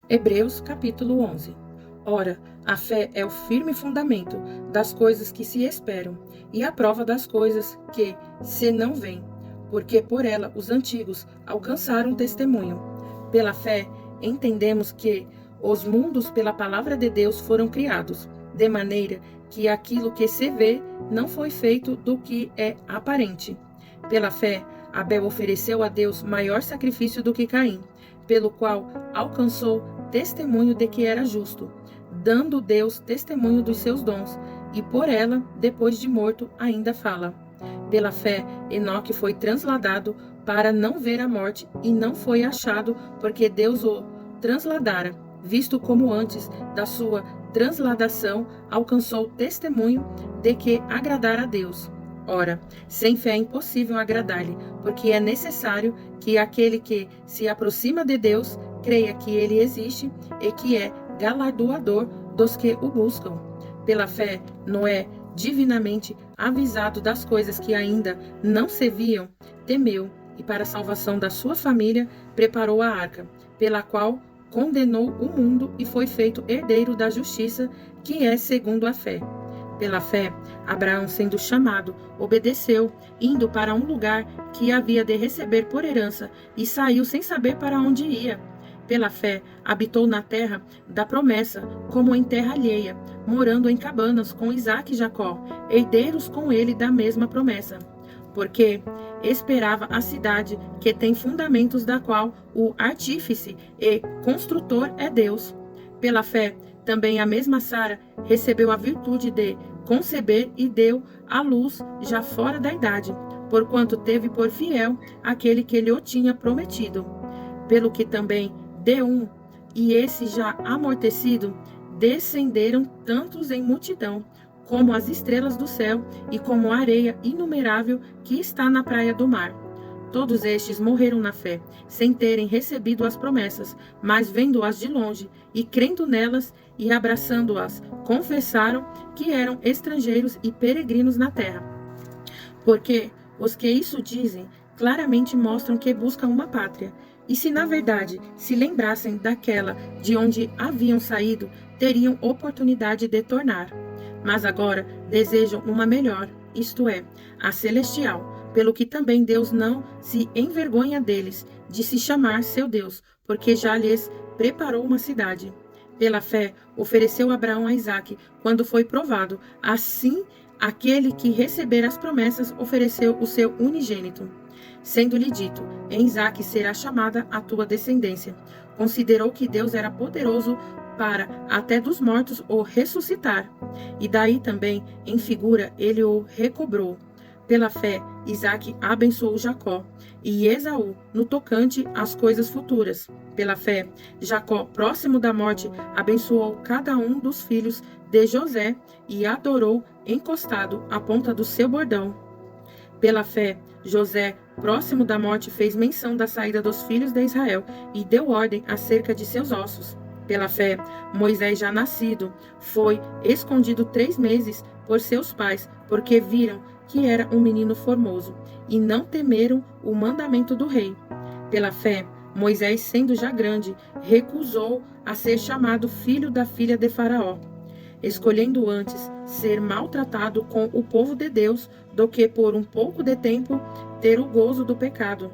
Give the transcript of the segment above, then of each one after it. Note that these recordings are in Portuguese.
Hebreus capítulo 11. Ora, a fé é o firme fundamento das coisas que se esperam e a prova das coisas que se não veem, porque por ela os antigos alcançaram testemunho. Pela fé, entendemos que os mundos pela palavra de Deus foram criados, de maneira que aquilo que se vê não foi feito do que é aparente. Pela fé, Abel ofereceu a Deus maior sacrifício do que Caim, pelo qual alcançou testemunho de que era justo, dando Deus testemunho dos seus dons, e por ela, depois de morto, ainda fala. Pela fé, Enoque foi transladado para não ver a morte, e não foi achado, porque Deus o transladara, visto como antes da sua transladação alcançou testemunho de que agradara a Deus. Ora, sem fé é impossível agradar-lhe, porque é necessário que aquele que se aproxima de Deus creia que ele existe e que é galardoador dos que o buscam. Pela fé, Noé, divinamente avisado das coisas que ainda não se viam, temeu e para a salvação da sua família preparou a arca, pela qual condenou o mundo e foi feito herdeiro da justiça, que é segundo a fé. Pela fé, Abraão, sendo chamado, obedeceu, indo para um lugar que havia de receber por herança, e saiu sem saber para onde ia. Pela fé, habitou na terra da promessa, como em terra alheia, morando em cabanas com Isaque e Jacó, herdeiros com ele da mesma promessa. Porque esperava a cidade que tem fundamentos, da qual o artífice e construtor é Deus. Pela fé, também a mesma Sara recebeu a virtude de conceber e deu à luz já fora da idade, porquanto teve por fiel aquele que lhe o tinha prometido. Pelo que também de um, e esse já amortecido, descenderam tantos em multidão, como as estrelas do céu e como a areia inumerável que está na praia do mar. Todos estes morreram na fé, sem terem recebido as promessas, mas vendo-as de longe, e crendo nelas, e abraçando-as, confessaram que eram estrangeiros e peregrinos na terra. Porque os que isso dizem, claramente mostram que buscam uma pátria. E se na verdade se lembrassem daquela de onde haviam saído, teriam oportunidade de tornar. Mas agora desejam uma melhor, isto é, a celestial, pelo que também Deus não se envergonha deles, de se chamar seu Deus, porque já lhes preparou uma cidade. Pela fé, ofereceu Abraão a Isaque, quando foi provado. Assim, aquele que receber as promessas ofereceu o seu unigênito. Sendo-lhe dito, em Isaque será chamada a tua descendência. Considerou que Deus era poderoso para até dos mortos o ressuscitar. E daí também, em figura, ele o recobrou. Pela fé, Isaque abençoou Jacó e Esaú no tocante às coisas futuras. Pela fé, Jacó, próximo da morte, abençoou cada um dos filhos de José e adorou encostado à ponta do seu bordão. Pela fé, José, próximo da morte, fez menção da saída dos filhos de Israel e deu ordem acerca de seus ossos. Pela fé, Moisés, já nascido, foi escondido 3 meses por seus pais, porque viram que era um menino formoso, e não temeram o mandamento do rei. Pela fé, Moisés, sendo já grande, recusou a ser chamado filho da filha de Faraó, escolhendo antes ser maltratado com o povo de Deus do que por um pouco de tempo ter o gozo do pecado,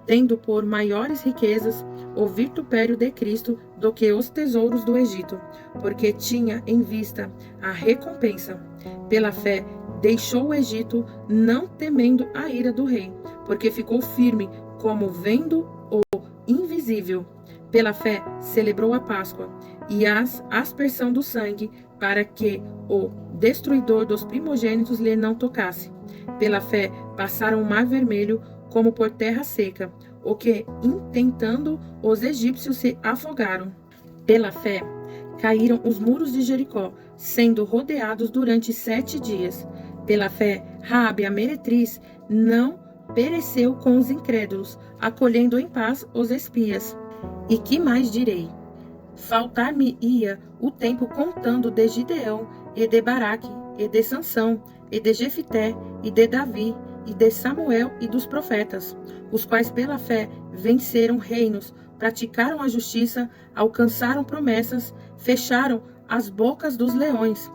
tendo por maiores riquezas o vitupério de Cristo do que os tesouros do Egito, porque tinha em vista a recompensa. Pela fé, deixou o Egito, não temendo a ira do rei, porque ficou firme, como vendo o invisível. Pela fé, celebrou a Páscoa e a aspersão do sangue, para que o destruidor dos primogênitos lhe não tocasse. Pela fé, passaram o mar vermelho como por terra seca, o que, intentando, os egípcios se afogaram. Pela fé, caíram os muros de Jericó, sendo rodeados durante 7 dias. Pela fé, Raabe, a meretriz, não pereceu com os incrédulos, acolhendo em paz os espias. E que mais direi? Faltar-me-ia o tempo contando de Gideão, e de Baraque, e de Sansão, e de Jefité, e de Davi, e de Samuel e dos profetas, os quais pela fé venceram reinos, praticaram a justiça, alcançaram promessas, fecharam as bocas dos leões,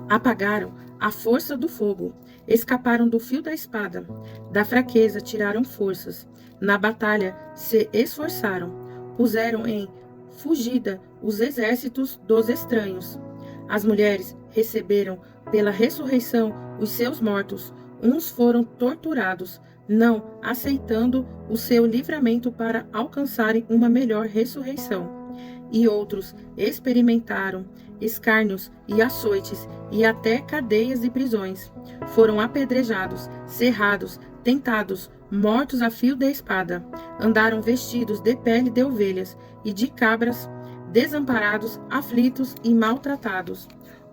apagaram a força do fogo, escaparam do fio da espada, da fraqueza tiraram forças, na batalha se esforçaram, puseram em fugida os exércitos dos estranhos. As mulheres receberam pela ressurreição os seus mortos, uns foram torturados, não aceitando o seu livramento para alcançarem uma melhor ressurreição. E outros experimentaram escárnios e açoites e até cadeias e prisões. Foram apedrejados, cerrados, tentados, mortos a fio da espada. Andaram vestidos de pele de ovelhas e de cabras, desamparados, aflitos e maltratados.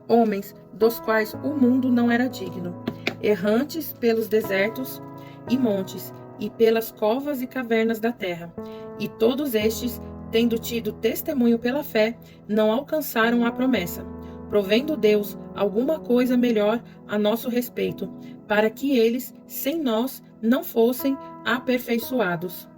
Homens dos quais o mundo não era digno, errantes pelos desertos e montes, e pelas covas e cavernas da terra. E todos estes, tendo tido testemunho pela fé, não alcançaram a promessa, provendo Deus alguma coisa melhor a nosso respeito, para que eles, sem nós, não fossem aperfeiçoados.